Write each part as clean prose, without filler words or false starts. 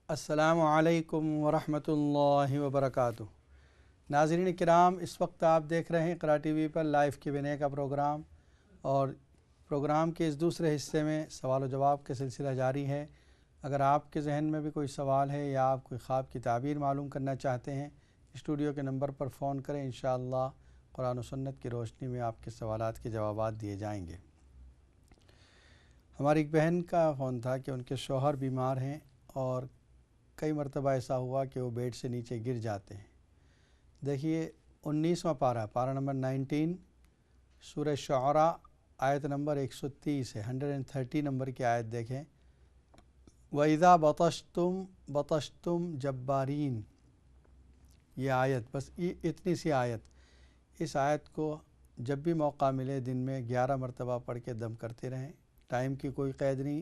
السلام علیکم ورحمۃ اللہ وبرکاتہ۔ ناظرین کرام، اس وقت آپ دیکھ رہے ہیں اقرا ٹی وی پر لائیو Q&A کا پروگرام، اور پروگرام کے اس دوسرے حصے میں سوال و جواب کا سلسلہ جاری ہے۔ اگر آپ کے ذہن میں بھی کوئی سوال ہے یا آپ کوئی خواب کی تعبیر معلوم کرنا چاہتے ہیں، اسٹوڈیو کے نمبر پر فون کریں، انشاءاللہ قرآن و سنت کی روشنی میں آپ کے سوالات کے جوابات دیے جائیں گے۔ ہماری ایک بہن کا فون تھا کہ ان کے شوہر بیمار ہیں اور کئی مرتبہ ایسا ہوا کہ وہ بیڈ سے نیچے گر جاتے ہیں۔ دیکھیے 19واں پارہ نمبر 19 سورہ شعراء آیت نمبر 130 ہے، 130 نمبر کی آیت دیکھیں۔ وَإِذَا بَطَشْتُمْ بَطَشْتُمْ جَبَّارِينَ، یہ آیت، بس اتنی سی آیت، اس آیت کو جب بھی موقع ملے دن میں 11 مرتبہ پڑھ کے دم کرتے رہیں۔ ٹائم کی کوئی قید نہیں،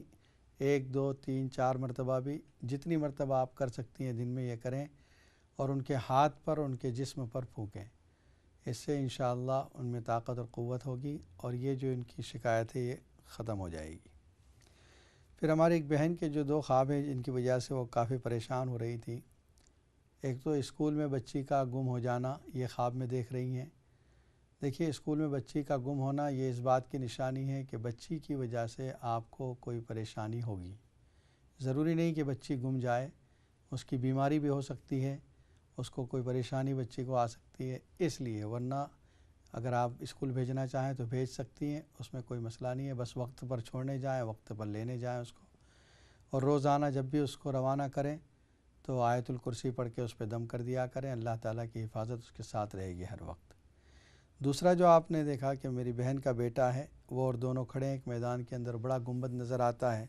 1 2 3 4 مرتبہ بھی، جتنی مرتبہ آپ کر سکتی ہیں دن میں یہ کریں، اور ان کے ہاتھ پر، ان کے جسم پر پھونکیں۔ اس سے انشاءاللہ ان میں طاقت اور قوت ہوگی، اور یہ جو ان کی شکایت ہے یہ ختم ہو جائے گی۔ پھر ہماری ایک بہن کے جو 2 خواب ہیں جن کی وجہ سے وہ کافی پریشان ہو رہی تھی۔ ایک تو اسکول میں بچی کا گم ہو جانا، یہ خواب میں دیکھ رہی ہیں۔ دیکھیے اسکول میں بچی کا گم ہونا یہ اس بات کی نشانی ہے کہ بچی کی وجہ سے آپ کو کوئی پریشانی ہوگی۔ ضروری نہیں کہ بچی گم جائے، اس کی بیماری بھی ہو سکتی ہے، اس کو کوئی پریشانی بچی کو آ سکتی ہے، اس لیے، ورنہ اگر آپ اسکول بھیجنا چاہیں تو بھیج سکتی ہیں، اس میں کوئی مسئلہ نہیں ہے، بس وقت پر چھوڑنے جائیں، وقت پر لینے جائیں اس کو، اور روزانہ جب بھی اس کو روانہ کریں تو آیت الکرسی پڑھ کے اس پہ دم کر دیا کریں۔ اللہ تعالیٰ کی حفاظت اس کے ساتھ رہے گی ہر وقت۔ دوسرا جو آپ نے دیکھا کہ میری بہن کا بیٹا ہے، وہ اور دونوں کھڑے ہیں ایک میدان کے اندر، بڑا گنبد نظر آتا ہے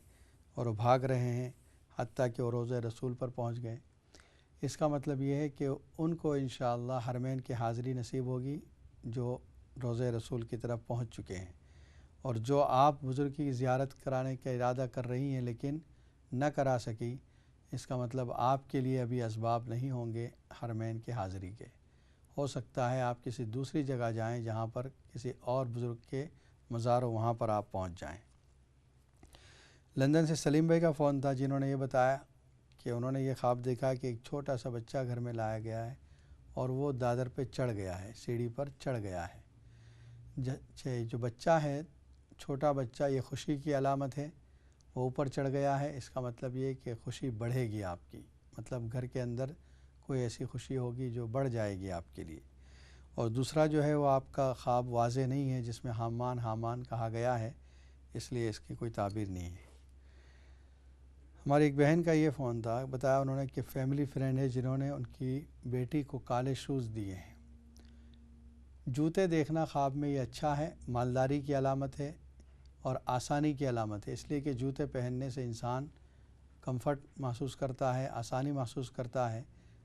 اور وہ بھاگ رہے ہیں، حتیٰ کہ وہ روضہ رسول پر پہنچ گئے۔ اس کا مطلب یہ ہے کہ ان کو انشاءاللہ حرمین کی حاضری نصیب ہوگی، جو روضہ رسول کی طرف پہنچ چکے ہیں۔ اور جو آپ بزرگ کی زیارت کرانے کا ارادہ کر رہی ہیں لیکن نہ کرا سکی، اس کا مطلب آپ کے لیے ابھی اسباب نہیں ہوں گے حرمین کی حاضری کے۔ ہو سکتا ہے آپ کسی دوسری جگہ جائیں جہاں پر کسی اور بزرگ کے مزار ہو، وہاں پر آپ پہنچ جائیں۔ لندن سے سلیم بھائی کا فون تھا، جنہوں نے یہ بتایا کہ انہوں نے یہ خواب دیکھا کہ ایک چھوٹا سا بچہ گھر میں لایا گیا ہے اور وہ دادر پہ چڑھ گیا ہے، سیڑھی پر چڑھ گیا ہے۔ جو بچہ ہے، چھوٹا بچہ، یہ خوشی کی علامت ہے، وہ اوپر چڑھ گیا ہے، اس کا مطلب یہ کہ خوشی بڑھے گی آپ کی، مطلب گھر کے اندر کوئی ایسی خوشی ہوگی جو بڑھ جائے گی آپ کے لیے۔ اور دوسرا جو ہے وہ آپ کا خواب واضح نہیں ہے، جس میں حامان کہا گیا ہے، اس لیے اس کی کوئی تعبیر نہیں ہے۔ ہماری ایک بہن کا یہ فون تھا، بتایا انہوں نے کہ فیملی فرینڈ ہے جنہوں نے ان کی بیٹی کو کالے شوز دیے ہیں۔ جوتے دیکھنا خواب میں یہ اچھا ہے، مالداری کی علامت ہے اور آسانی کی علامت ہے، اس لیے کہ جوتے پہننے سے انسان کمفرٹ محسوس کرتا ہے، آسانی محسوس کرتا ہے،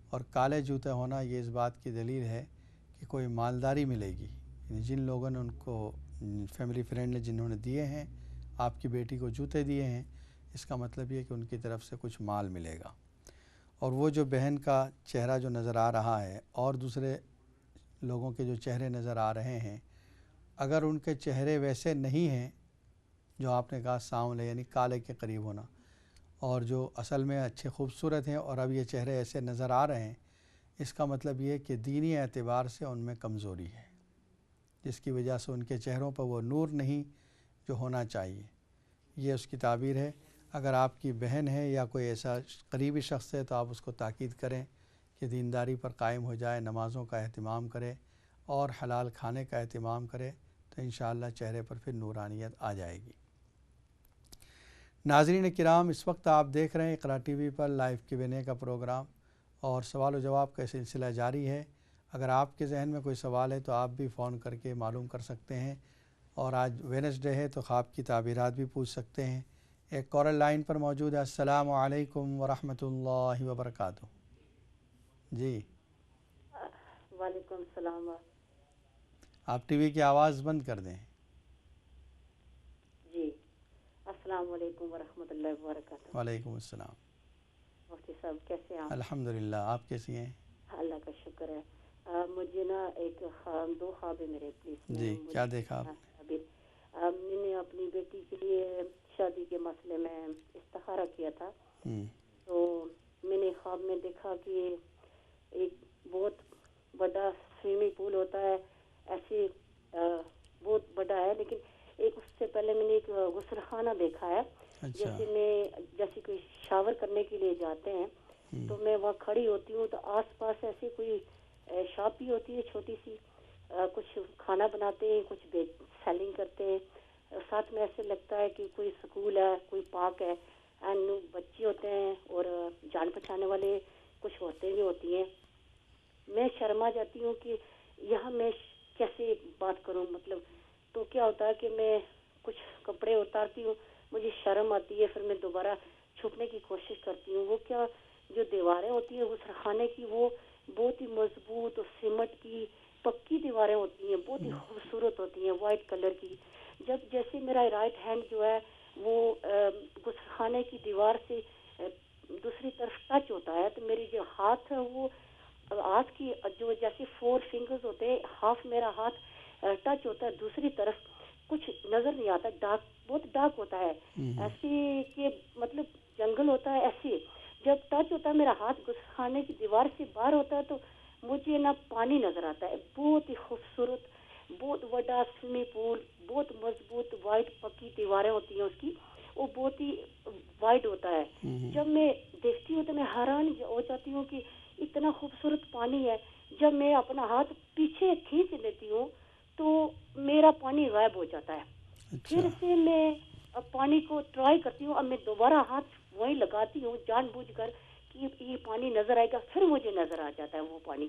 اور کالے جوتے ہونا یہ اس بات کی دلیل ہے کہ کوئی مالداری ملے گی۔ یعنی جن لوگوں نے ان کو، فیملی فرینڈ نے جنہوں نے دیے ہیں، آپ کی بیٹی کو جوتے دیے ہیں، اس کا مطلب یہ کہ ان کی طرف سے کچھ مال ملے گا۔ اور وہ جو بہن کا چہرہ جو نظر آ رہا ہے اور دوسرے لوگوں کے جو چہرے نظر آ رہے ہیں، اگر ان کے چہرے ویسے نہیں ہیں جو آپ نے کہا سانولے یعنی کالے کے قریب ہونا، اور جو اصل میں اچھے خوبصورت ہیں اور اب یہ چہرے ایسے نظر آ رہے ہیں، اس کا مطلب یہ کہ دینی اعتبار سے ان میں کمزوری ہے، جس کی وجہ سے ان کے چہروں پر وہ نور نہیں جو ہونا چاہیے۔ یہ اس کی تعبیر ہے۔ اگر آپ کی بہن ہے یا کوئی ایسا قریبی شخص ہے تو آپ اس کو تاکید کریں کہ دینداری پر قائم ہو جائے، نمازوں کا اہتمام کرے اور حلال کھانے کا اہتمام کرے، تو انشاءاللہ چہرے پر پھر نورانیت آ جائے گی۔ ناظرین کرام، اس وقت آپ دیکھ رہے ہیں اقرا ٹی وی پر لائیو Q&A کا پروگرام، اور سوال و جواب کا سلسلہ جاری ہے۔ اگر آپ کے ذہن میں کوئی سوال ہے تو آپ بھی فون کر کے معلوم کر سکتے ہیں، اور آج وینسڈے ہے تو خواب کی تعبیرات بھی پوچھ سکتے ہیں۔ ایک کالر لائن پر موجود ہے۔ السلام علیکم ورحمۃ اللہ وبرکاتہ۔ جی، وعلیکم السلام۔ آپ ٹی وی کی آواز بند کر دیں۔ جی، السلام علیکم ورحمۃ اللہ وبرکاتہ۔ وعلیکم السلام۔ مفتی صاحب کیسے ہیں آپ؟ الحمدللہ، آپ کیسی ہیں؟ اللہ کا شکر ہے۔ مجھے نا ایک دو خواب ہے میرے، پلیز جی، کیا دیکھا آپ نے؟ میں نے اپنی بیٹی کے لیے شادی کے مسئلے میں استخارہ کیا تھا، تو دیکھا کہ ایک بہت بڑا سوئمنگ پول ہوتا ہے، ایسے بہت بڑا ہے، لیکن ایک اس سے پہلے میں نے ایک غسل خانہ دیکھا ہے. اچھا. جیسے کوئی شاور کرنے کے لیے جاتے ہیں تو میں وہاں کھڑی ہوتی ہوں تو آس پاس ایسی کوئی شاپ بھی ہوتی ہے چھوٹی سی، کچھ کھانا بناتے ہیں، کچھ سیلنگ کرتے ہیں. ساتھ میں ایسے لگتا ہے کہ کوئی سکول ہے، کوئی پارک ہے، اینڈ بچے ہوتے ہیں اور جان پہچانے والے کچھ عورتیں بھی ہوتی ہیں. میں شرما جاتی ہوں کہ یہاں میں کیسے بات کروں، مطلب تو کیا ہوتا ہے کہ میں کچھ کپڑے اتارتی ہوں، مجھے شرم آتی ہے، پھر میں دوبارہ چھپنے کی کوشش کرتی ہوں. وہ کیا جو دیواریں ہوتی ہیں غسل خانے کی وہ بہت ہی مضبوط اور سیمنٹ کی پکی دیواریں ہوتی ہیں، بہت ہی خوبصورت ہوتی ہیں، وائٹ کلر کی. جب جیسے میرا رائٹ ہینڈ جو ہے وہ غسل خانے کی دیوار سے دوسری طرف ٹچ ہوتا ہے تو میری جو ہاتھ ہے وہ ہاتھ کی جو جیسے 4 فنگرز ہوتے ہیں، ہاف میرا ہاتھ ٹچ ہوتا ہے دوسری طرف، کچھ نظر نہیں آتا، ڈارک بہت ڈارک ہوتا ہے، ایسے کہ مطلب جنگل ہوتا ہے. ایسے جب ٹچ ہوتا ہے میرا ہاتھ غسل خانے کی دیوار سے باہر ہوتا ہے تو مجھے نا پانی نظر آتا ہے. بہت ہی خوبصورت، بہت بڑا سوئمنگ پول، بہت مضبوط وائٹ پکی دیواریں ہوتی ہیں اس کی، وہ بہت ہی وائٹ ہوتا ہے. جب میں دیکھتی ہوں تو میں حیران ہو جاتی ہوں کہ اتنا خوبصورت پانی ہے. جب میں اپنا ہاتھ پیچھے کھینچ لیتی ہوں تو میرا پانی غائب ہو جاتا ہے. پھر سے میں اب پانی کو ٹرائی کرتی ہوں، اب میں دوبارہ ہاتھ وہیں لگاتی ہوں جان بوجھ کر کہ یہ پانی نظر آئے گا، پھر مجھے نظر آ جاتا ہے وہ پانی.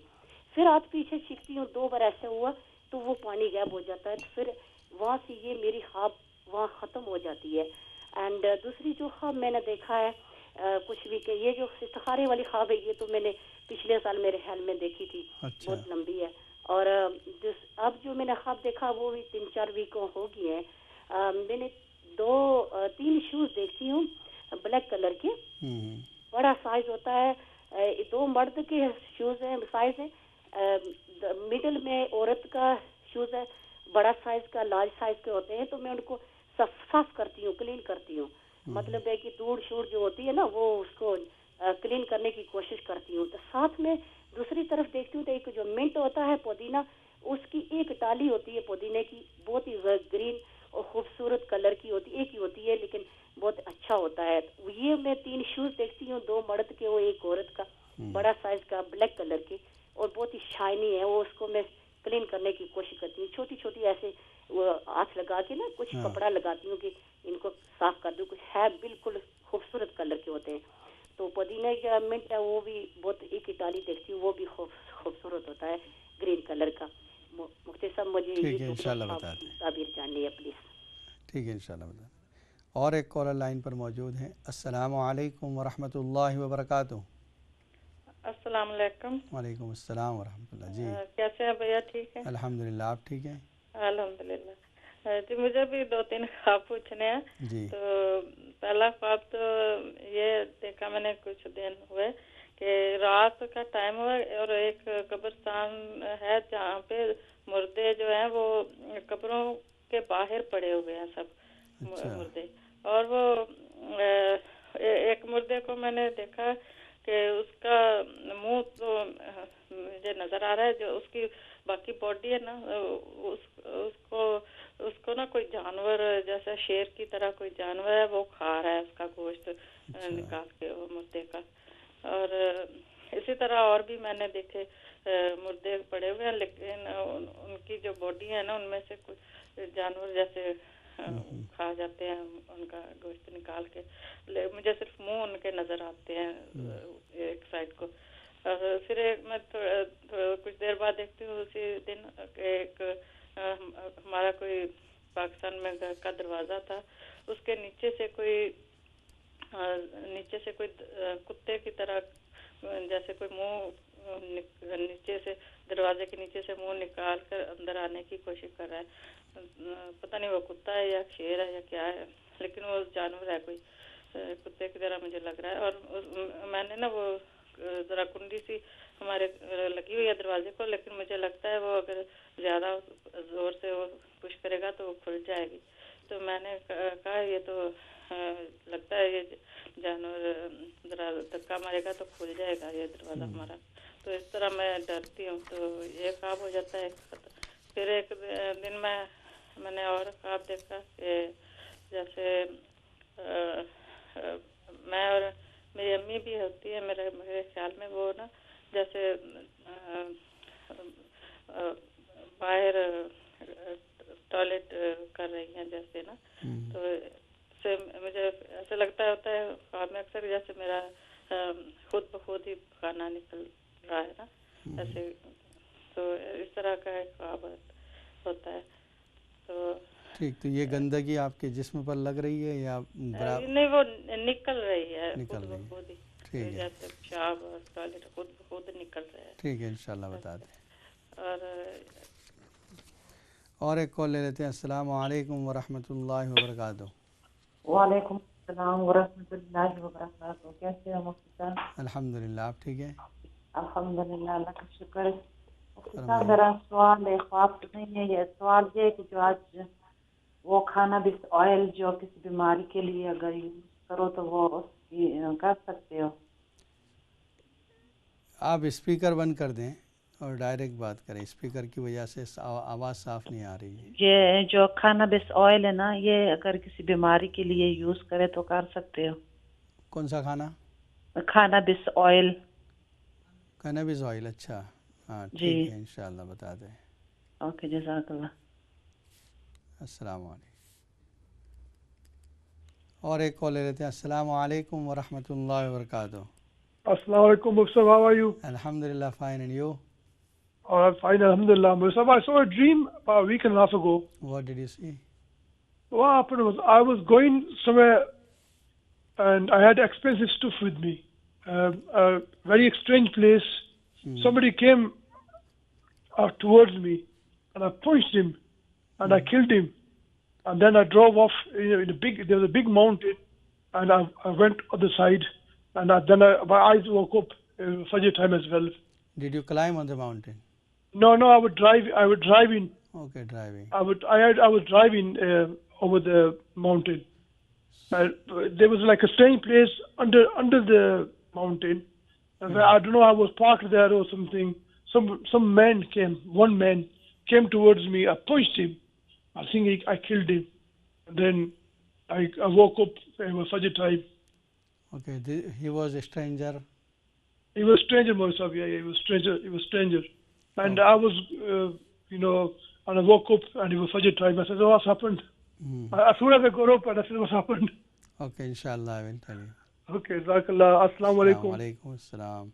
پھر ہاتھ پیچھے چھینکتی ہوں، 2 بار ایسا ہوا تو وہ پانی غائب ہو جاتا ہے. پھر وہاں سے یہ میری خواب وہاں ختم ہو جاتی ہے. اینڈ دوسری جو خواب میں نے دیکھا ہے کچھ بھی کہ یہ جو استخارے والی خواب ہے یہ تو میں نے پچھلے سال میرے خیال میں دیکھی تھی. اچھا. بہت لمبی ہے. اور اب جو میں نے خواب دیکھا وہ بھی 3-4 ویکوں ہو گئی ہیں. میں نے 2-3 شوز دیکھتی ہوں بلیک کلر کے، بڑا سائز ہوتا ہے. 2 مرد کے شوز ہیں، سائز ہے. مڈل میں عورت کا شوز ہے، بڑا سائز کا، لارج سائز کے ہوتے ہیں. تو میں ان کو صاف کرتی ہوں، کلین کرتی ہوں. مطلب ہے کہ دھوڑ شوڑ جو ہوتی ہے نا وہ اس کو کلین کرنے کی کوشش کرتی ہوں. تو ساتھ میں دوسری طرف دیکھتی ہوں تو ایک جو منٹ ہوتا ہے پودینہ، اس کی ایک ٹالی ہوتی ہے پودینے کی، بہت ہی گرین اور خوبصورت کلر کی ہوتی، ایک ہی ہوتی ہے لیکن بہت اچھا ہوتا ہے. یہ میں 3 شوز دیکھتی ہوں، 2 مرد کے اور ایک عورت کا، بڑا سائز کا بلیک کلر کے اور بہت ہی شائنی ہے. وہ اس کو میں کلین کرنے کی کوشش کرتی ہوں، چھوٹی چھوٹی ایسے وہ ہاتھ لگا کے نا کچھ کپڑا لگاتی ہوں کہ ان کو صاف کر دوں. کچھ ہے بالکل خوبصورت کلر کے ہوتے ہیں. تو پودینے کا منٹ ہے وہ بھی بہت ایک ہی ڈالی دیکھتی ہوں، وہ بھی خوبصورت ہوتا ہے گرین کلر کا. مفتی صاحب مجھے یہ ٹھیک ہے انشاءاللہ بتاتے ہیں. تعبیر جاننی ہے پلیز. ٹھیک ہے انشاءاللہ بتاتے ہیں. اور ایک کالر لائن پر موجود ہیں. السلام علیکم ورحمۃ اللہ وبرکاتہ. السلام علیکم. وعلیکم السلام ورحمۃ اللہ. جی کیسے ہیں بھیا؟ ٹھیک ہے الحمدللہ. آپ ٹھیک ہیں؟ الحمدللہ. جی مجھے بھی 2-3 خواب پوچھنے ہیں. جی. تو پہلا خواب تو یہ دیکھا میں نے کچھ دن ہوئے کہ رات کا ٹائم ہوا اور ایک قبرستان ہے جہاں پہ مردے جو ہیں وہ قبروں کے باہر پڑے ہوئے ہیں سب مردے. اور وہ ایک مردے کو میں نے دیکھا کہ اس کا منہ تو مجھے نظر آ رہا ہے، جو اس کی باقی باڈی ہے نا اس کو نا کوئی جانور جیسا شیر کی طرح کوئی جانور ہے وہ کھا رہا ہے اس کا گوشت نکال کے وہ مردے کا. اور اسی طرح اور بھی میں نے دیکھے مردے پڑے ہوئے ہیں لیکن ان کی جو باڈی ہے نا ان میں سے کوئی جانور جیسے کھا جاتے ہیں ان کا گوشت نکال کے. مجھے صرف منہ ان کے نظر آتے ہیں ایک سائڈ کو. پھر میں کچھ دیر بعد دیکھتی ہوں اسی دن ایک ہمارا کوئی پاکستان میں گھر کا دروازہ تھا، اس کے نیچے سے کوئی کتے کی طرح جیسے کوئی منہ نیچے سے دروازے کے نیچے سے منہ نکال کر اندر آنے کی کوشش کر رہا ہے. پتہ نہیں وہ کتا ہے یا شیر ہے یا کیا ہے، لیکن وہ جانور ہے کوئی کتے کی طرح مجھے لگ رہا ہے. اور میں نے نا وہ ذرا کنڈی سی ہمارے لگی ہوئی ہے دروازے کو، لیکن مجھے لگتا ہے وہ اگر زیادہ زور سے وہ پش کرے گا تو وہ کھل جائے گی. تو میں نے کہا یہ تو لگتا ہے یہ جانور ذرا دھکا مارے گا تو کھل جائے گا یہ دروازہ ہمارا، تو اس طرح میں ڈرتی ہوں، تو یہ خواب ہو جاتا ہے. پھر ایک دن میں نے اور خواب دیکھا کہ جیسے میں اور میری امی بھی ہوتی ہے میرے خیال میں، وہ نا جیسے باہر ٹوائلٹ کر رہی ہیں جیسے نا، تو اس سے مجھے ایسا لگتا ہوتا ہے خواب میں اکثر جیسے میرا خود بخود ہی کھانا نکل رہا ہے نا ایسے، تو اس طرح کا ایک خواب ہوتا ہے. تو ٹھیک، تو یہ گندگی آپ کے جسم پر لگ رہی ہے یا نہیں وہ نکل رہی ہے نکل خود رہی ہے؟ بخود ہی، ٹھیک ہے، جیسے پیشاب اور ٹوائلٹ خود بخود نکل رہا ہے. ٹھیک ہے، انشاءاللہ بتا دیں. اور ایک کال لے لیتے ہیں. السلام علیکم ورحمۃ اللہ وبرکاتہ. وعلیکم السلام ورحمۃ اللہ وبرکاتہ. کیسے ہیں مفتی صاحب؟ الحمدللہ، آپ ٹھیک ہیں؟ الحمدللہ، اللہ کا شکر ہے. مفتی صاحب میرا سوال ہے، خواب تو نہیں ہے یہ، سوال یہ ہے کہ جو آج وہ کھانابس آئل جو کسی بیماری کے لیے اگر یوز کرو تو وہ اس کی کر سکتے ہو؟ آپ اسپیکر بند کر دیں اور ڈائریکٹ بات کریں، اسپیکر کی وجہ سے آواز صاف نہیں آ رہی ہے. یہ جو کھانابس آئل ہے نا، یہ اگر کسی بیماری کے لیے یوز کرے تو کر سکتے ہو؟ کون سا کھانا؟ کھانابس آئل. کینابس آئل، اچھا، ہاں جی ٹھیک ہے، انشاءاللہ بتا دیں. اوکے، جزاک اللہ. السلام علیکم. اور ایک کال لے لیتے ہیں. السلام علیکم ورحمۃ اللہ وبرکاتہ. السلام علیکم, Mustafa. How are you? Alhamdulillah, fine. And you? I'm fine, alhamdulillah. Mustafa, I saw a dream about a week and a half ago. What did you see? What happened was I was going somewhere and I had expensive stuff with me. A very strange place. Somebody came towards me and I punched him and I killed him. And then I drove off there was a big mountain and I went on the side and then my eyes woke up Fajr time as well. Did you climb on the mountain? No, I would drive in. Okay, driving. I was driving over the mountain. There was like a strange place under the mountain. I don't know, I was parked there or something. Some man came. One man came towards me. I punched him. I think I killed him. And then I woke up. It was Fajr time. Okay, he was a stranger? He was stranger, Moisaf. Yeah, he was stranger. And I was, and I woke up and it was Fajr time. I said, what's happened? As soon as I got up and I said, what's happened? Okay, inshallah, I will tell you. Okay, Jazakallah. Assalamu alaikum. Walaikum assalam.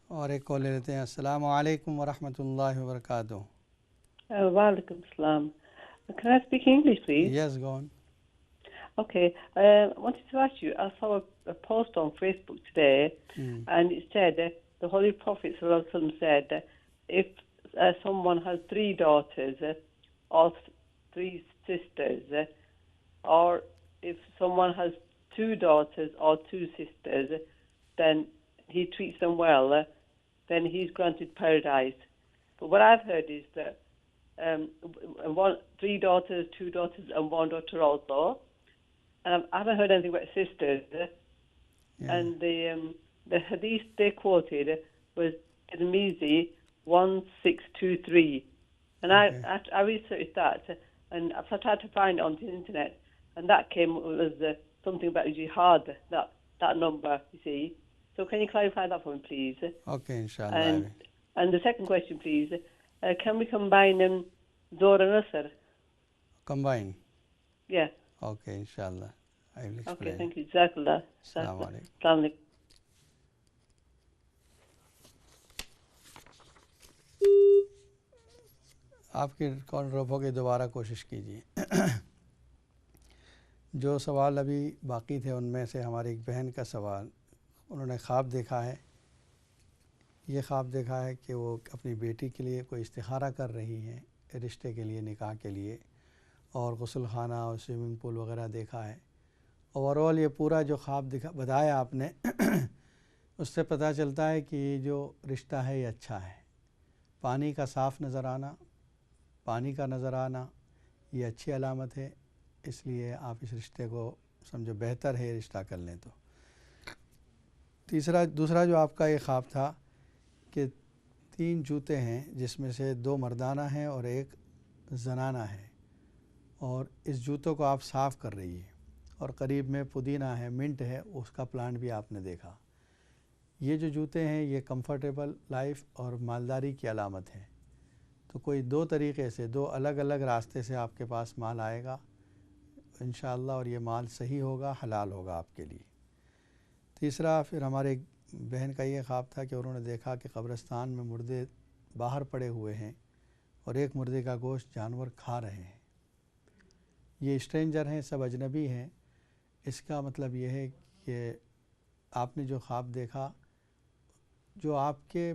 اور ایک کال لے لیتے ہیں. السلام علیکم ورحمۃ اللہ وبرکاتہ. Walaikum assalam. Can I speak English, please? Yes, go on. Okay, I wanted to ask you, I saw a post on Facebook today, and it said the Holy Prophet ﷺ said if someone has 3 daughters or 3 sisters, or if someone has 2 daughters or 2 sisters, then he treats them well, then he's granted paradise. But what I've heard is that 3 daughters, 2 daughters, and 1 daughter also. And I haven't heard anything about sisters. Yeah. And the hadith they quoted was Tirmizi 1623. And I researched that, and I tried to find it on the internet, and that came was something about jihad, that number, you see. So can you clarify that for me, please? Okay, inshallah. And the second question, please, can we combine Zohr and Asr? Combine? Yeah. Okay, inshallah. I will explain. Okay, thank you. Jazakallah. Assalamu alaikum. Assalamu alaikum. آپ کے کال drop ہو کے دوبارہ کوشش کیجیے. جو سوال ابھی باقی تھے ان میں سے ہماری ایک بہن کا سوال، انہوں نے خواب دیکھا ہے. یہ خواب دیکھا ہے کہ وہ اپنی بیٹی کے لیے کوئی استخارہ کر رہی ہیں رشتے کے لیے، نکاح کے لیے، اور غسل خانہ اور سوئمنگ پول وغیرہ دیکھا ہے. اوورآل یہ پورا جو خواب بتایا آپ نے اس سے پتہ چلتا ہے کہ یہ جو رشتہ ہے یہ اچھا ہے. پانی کا صاف نظر آنا، پانی کا نظر آنا یہ اچھی علامت ہے. اس لیے آپ اس رشتے کو سمجھو بہتر ہے رشتہ کر لیں تو۔ دوسرا جو آپ کا یہ خواب تھا کہ 3 جوتے ہیں جس میں سے 2 مردانہ ہیں اور 1 زنانہ ہے، اور اس جوتوں کو آپ صاف کر رہی ہیں اور قریب میں پودینہ ہے، منٹ ہے، اس کا پلانٹ بھی آپ نے دیکھا۔ یہ جو جوتے ہیں یہ کمفرٹیبل لائف اور مالداری کی علامت ہے۔ تو کوئی 2 طریقے سے 2 الگ الگ راستے سے آپ کے پاس مال آئے گا انشاءاللہ، اور یہ مال صحیح ہوگا، حلال ہوگا آپ کے لیے۔ تیسرا پھر ہمارے ایک بہن کا یہ خواب تھا کہ انہوں نے دیکھا کہ قبرستان میں مردے باہر پڑے ہوئے ہیں اور ایک مردے کا گوشت جانور کھا رہے ہیں۔ یہ اسٹرینجر ہیں، سب اجنبی ہیں۔ اس کا مطلب یہ ہے کہ آپ نے جو خواب دیکھا، جو آپ کے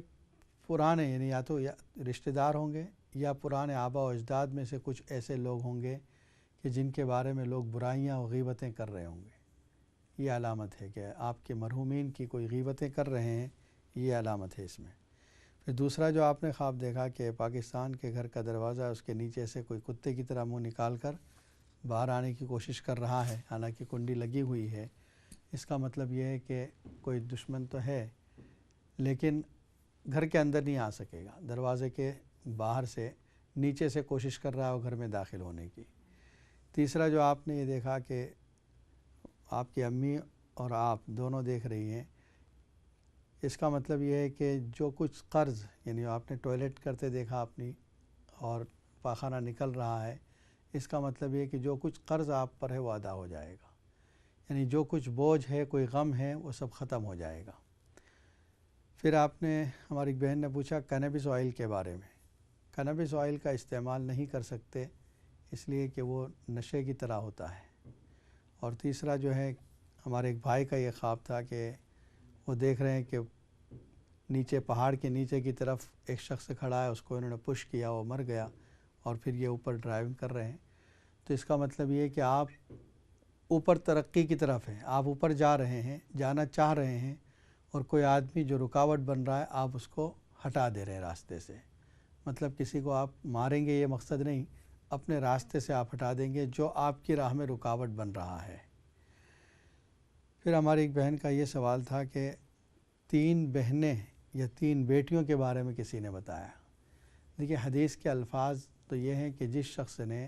پرانے یعنی یا تو رشتہ دار ہوں گے یا پرانے آبا و اجداد میں سے کچھ ایسے لوگ ہوں گے کہ جن کے بارے میں لوگ برائیاں و غیبتیں کر رہے ہوں گے۔ یہ علامت ہے کہ آپ کے مرحومین کی کوئی غیبتیں کر رہے ہیں، یہ علامت ہے اس میں۔ پھر دوسرا جو آپ نے خواب دیکھا کہ پاکستان کے گھر کا دروازہ اس کے نیچے سے کوئی کتے کی طرح منہ نکال کر باہر آنے کی کوشش کر رہا ہے، حالانکہ کنڈی لگی ہوئی ہے۔ اس کا مطلب یہ ہے کہ کوئی دشمن تو ہے لیکن گھر کے اندر نہیں آ سکے گا، دروازے کے باہر سے نیچے سے کوشش کر رہا ہے گھر میں داخل ہونے کی۔ تیسرا جو آپ نے یہ دیکھا کہ آپ کی امی اور آپ دونوں دیکھ رہی ہیں، اس کا مطلب یہ ہے کہ جو کچھ قرض یعنی آپ نے ٹوائلٹ کرتے دیکھا اپنی اور پاخانہ نکل رہا ہے، اس کا مطلب یہ کہ جو کچھ قرض آپ پر ہے وہ ادا ہو جائے گا، یعنی جو کچھ بوجھ ہے، کوئی غم ہے، وہ سب ختم ہو جائے گا۔ پھر آپ نے ہماری ایک بہن نے پوچھا کینابس آئل کے بارے میں۔ کینابس آئل کا استعمال نہیں کر سکتے اس لیے کہ وہ نشے کی طرح ہوتا ہے۔ اور تیسرا جو ہے ہمارے ایک بھائی کا یہ خواب تھا کہ وہ دیکھ رہے ہیں کہ نیچے پہاڑ کے نیچے کی طرف ایک شخص کھڑا ہے، اس کو انہوں نے پش کیا، وہ مر گیا، اور پھر یہ اوپر ڈرائیونگ کر رہے ہیں۔ تو اس کا مطلب یہ ہے کہ آپ اوپر ترقی کی طرف ہیں، آپ اوپر جا رہے ہیں، جانا چاہ رہے ہیں، اور کوئی آدمی جو رکاوٹ بن رہا ہے آپ اس کو ہٹا دے رہے ہیں راستے سے۔ مطلب کسی کو آپ ماریں گے یہ مقصد نہیں، اپنے راستے سے آپ ہٹا دیں گے جو آپ کی راہ میں رکاوٹ بن رہا ہے۔ پھر ہماری ایک بہن کا یہ سوال تھا کہ 3 بہنیں یا 3 بیٹیوں کے بارے میں کسی نے بتایا۔ دیکھیے حدیث کے الفاظ تو یہ ہیں کہ جس شخص نے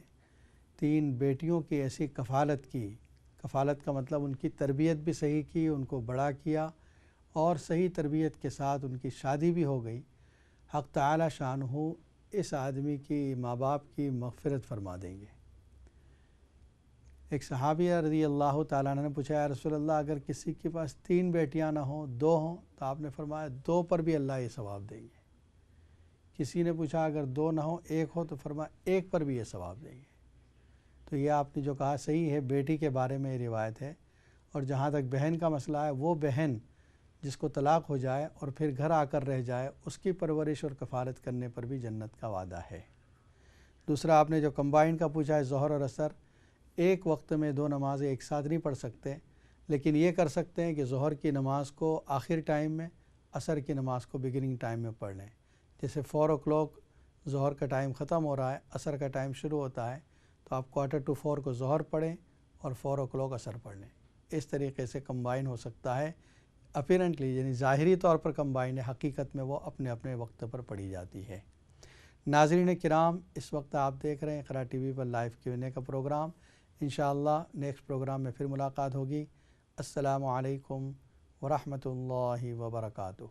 3 بیٹیوں کی ایسی کفالت کی، کفالت کا مطلب ان کی تربیت بھی صحیح کی، ان کو بڑا کیا اور صحیح تربیت کے ساتھ ان کی شادی بھی ہو گئی، حق تعالی شانہ اس آدمی کی ماں باپ کی مغفرت فرما دیں گے۔ ایک صحابی رضی اللہ تعالیٰ عنہ نے پوچھا یا رسول اللہ اگر کسی کے پاس 3 بیٹیاں نہ ہوں 2 ہوں تو آپ نے فرمایا 2 پر بھی اللہ یہ ثواب دیں گے۔ کسی نے پوچھا اگر 2 نہ ہوں 1 ہو تو فرمایا 1 پر بھی یہ ثواب دیں گے۔ تو یہ آپ نے جو کہا صحیح ہے، بیٹی کے بارے میں یہ روایت ہے۔ اور جہاں تک بہن کا مسئلہ ہے، وہ بہن جس کو طلاق ہو جائے اور پھر گھر آ کر رہ جائے، اس کی پرورش اور کفالت کرنے پر بھی جنت کا وعدہ ہے۔ دوسرا آپ نے جو کمبائن کا پوچھا ہے، ظہر اور عصر ایک وقت میں 2 نمازیں ایک ساتھ نہیں پڑھ سکتے، لیکن یہ کر سکتے ہیں کہ ظہر کی نماز کو آخر ٹائم میں، عصر کی نماز کو بگننگ ٹائم میں پڑھ لیں۔ جیسے 4 o'clock ظہر کا ٹائم ختم ہو رہا ہے، عصر کا ٹائم شروع ہوتا ہے، تو آپ 3:45 کو ظہر پڑھیں اور 4 o'clock عصر پڑھ لیں۔ اس طریقے سے کمبائن ہو سکتا ہے، اپیرنٹلی یعنی ظاہری طور پر کمبائن ہے، حقیقت میں وہ اپنے اپنے وقت پر پڑھی جاتی ہے۔ ناظرین کرام، اس وقت آپ دیکھ رہے ہیں اقرا ٹی وی پر لائیو Q&A کا پروگرام۔ انشاءاللہ نیکسٹ پروگرام میں پھر ملاقات ہوگی۔ السلام علیکم ورحمۃ اللہ وبرکاتہ۔